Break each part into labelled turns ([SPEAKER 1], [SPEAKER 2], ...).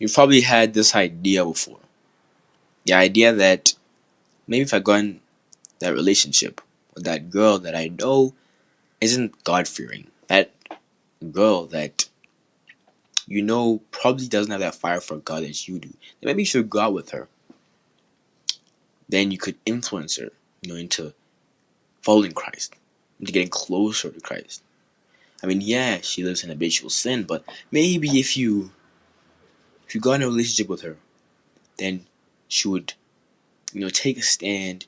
[SPEAKER 1] You've probably had this idea before. The idea that maybe if I go in that relationship with that girl that I know isn't God fearing, that girl that you know probably doesn't have that fire for God that you do, then maybe you should go out with her. Then you could influence her, into following Christ, into getting closer to Christ. I mean, yeah, she lives in habitual sin, but maybe if you got in a relationship with her, then she would, take a stand.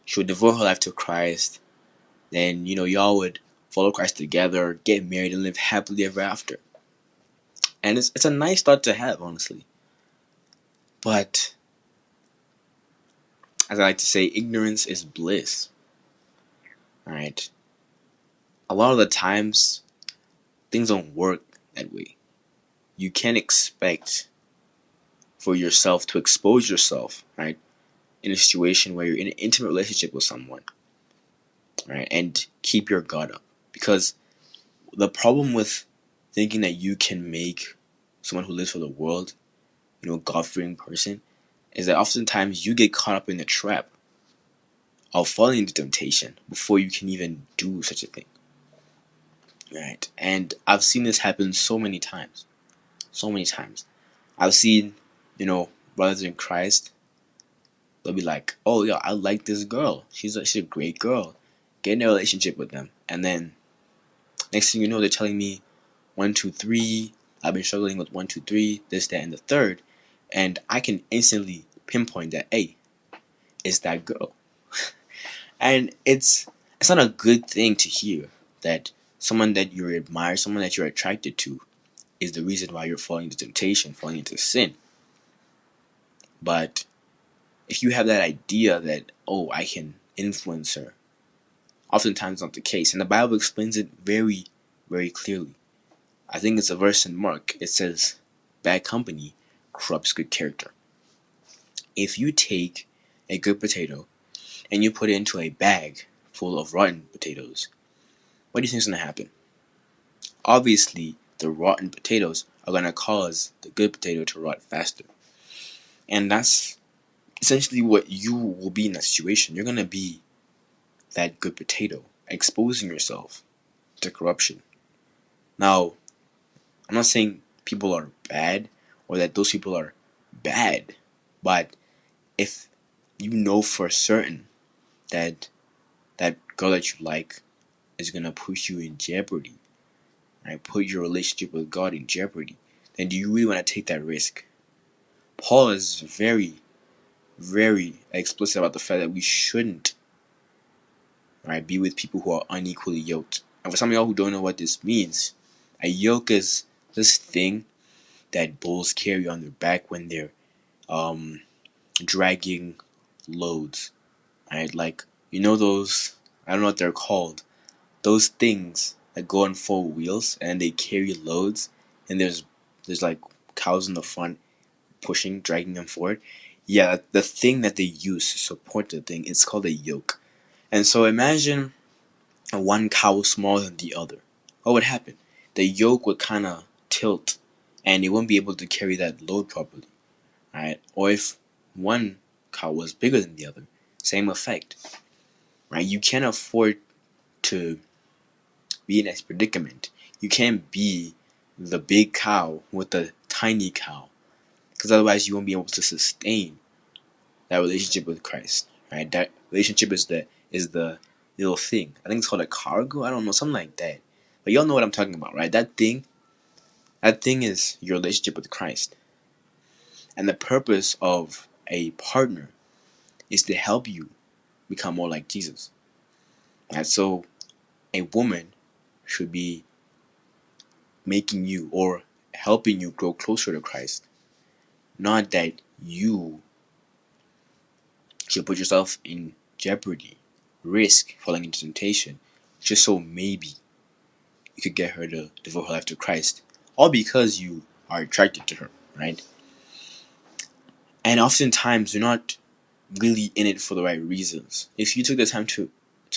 [SPEAKER 1] She would devote her life to Christ. Then, y'all would follow Christ together, get married, and live happily ever after. And it's a nice thought to have, honestly. But as I like to say, ignorance is bliss. Alright? A lot of the times, things don't work that way. You can't expect for yourself to expose yourself, right, in a situation where you're in an intimate relationship with someone, right, and keep your guard up. Because the problem with thinking that you can make someone who lives for the world, a God-fearing person, is that oftentimes you get caught up in the trap of falling into temptation before you can even do such a thing, right? And I've seen this happen so many times. I've seen, brothers in Christ, they'll be like, oh, yeah, I like this girl. She's a great girl. Get in a relationship with them. And then next thing you know, they're telling me 1, 2, 3. I've been struggling with 1, 2, 3, this, that, and the third. And I can instantly pinpoint that, hey, it's that girl. And it's not a good thing to hear that someone that you admire, someone that you're attracted to, is the reason why you're falling into temptation, falling into sin. But if you have that idea that, oh, I can influence her, oftentimes not the case. And the Bible explains it very, very clearly. I think it's a verse in Mark. It says, bad company corrupts good character. If you take a good potato and you put it into a bag full of rotten potatoes, what do you think is going to happen? Obviously, the rotten potatoes are going to cause the good potato to rot faster. And that's essentially what you will be in that situation. You're going to be that good potato, exposing yourself to corruption. Now, I'm not saying people are bad or that those people are bad, but if you know for certain that that girl that you like is going to put you in jeopardy, right? Put your relationship with God in jeopardy, then do you really want to take that risk? Paul is very, very explicit about the fact that we shouldn't, right, be with people who are unequally yoked. And for some of y'all who don't know what this means, a yoke is this thing that bulls carry on their back when they're dragging loads, right? Like, those, I don't know what they're called, those things that go on 4 wheels and they carry loads, and there's like cows in the front pushing, dragging them forward. Yeah, the thing that they use to support the thing, it's called a yoke. And so imagine one cow smaller than the other. What would happen? The yoke would kind of tilt and it wouldn't be able to carry that load properly, right? Or if one cow was bigger than the other, same effect, right? You can't afford to be in this predicament. You can't be the big cow with the tiny cow, because otherwise you won't be able to sustain that relationship with Christ, right? That relationship is the little thing. I think it's called a cargo. I don't know, something like that. But y'all know what I'm talking about, right? That thing is your relationship with Christ. And the purpose of a partner is to help you become more like Jesus. And so a woman should be making you or helping you grow closer to Christ. Not that you should put yourself in jeopardy, risk falling into temptation, just so maybe you could get her to devote her life to Christ. All because you are attracted to her, right? And oftentimes you're not really in it for the right reasons. If you took the time to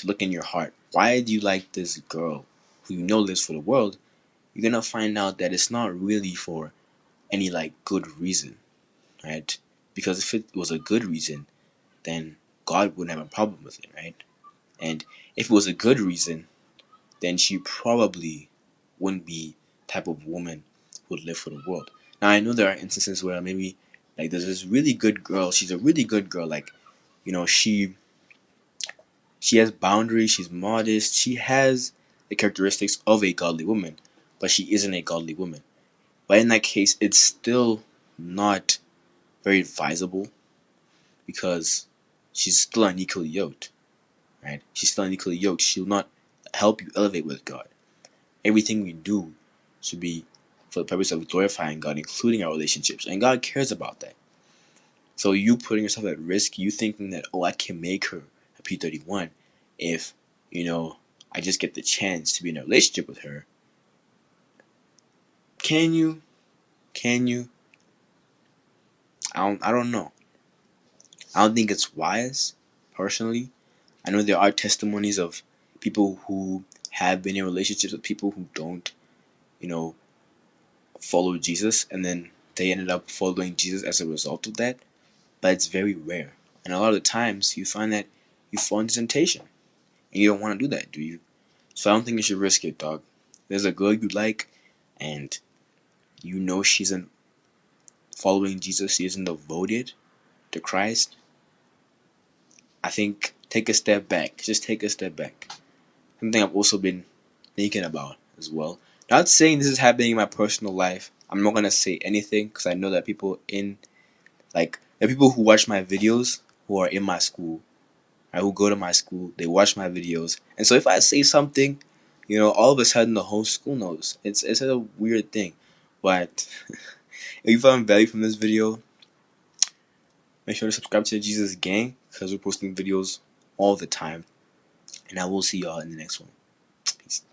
[SPEAKER 1] look in your heart, why do you like this girl who you know lives for the world? You're gonna find out that it's not really for any like good reason, right? Because if it was a good reason, then God wouldn't have a problem with it, right? And if it was a good reason, then she probably wouldn't be the type of woman who would live for the world. Now I know there are instances where maybe like there's this really good girl. She's a really good girl. Like she has boundaries. She's modest. She has the characteristics of a godly woman, but she isn't a godly woman. But in that case, it's still not very advisable because she's still unequally yoked, right? She's still unequally yoked. She'll not help you elevate with God. Everything we do should be for the purpose of glorifying God, including our relationships. And God cares about that. So you putting yourself at risk, you thinking that, oh, I can make her a P31 if, you know, I just get the chance to be in a relationship with her. Can you? Can you? I don't know. I don't think it's wise, personally. I know there are testimonies of people who have been in relationships with people who don't, you know, follow Jesus, and then they ended up following Jesus as a result of that. But it's very rare. And a lot of the times you find that you fall into temptation. And you don't want to do that, do you? So I don't think you should risk it, dog. There's a girl you like, and you know she's in following Jesus, she isn't devoted to Christ. I think take a step back. Just take a step back. Something I've also been thinking about as well. Not saying this is happening in my personal life. I'm not gonna say anything because I know that people in like the people who watch my videos who are in my school, right, who go to my school, they watch my videos, and so if I say something, all of a sudden the whole school knows. It's a weird thing, but if you found value from this video, make sure to subscribe to the Jesus Gang because we're posting videos all the time, and I will see y'all in the next one. Peace.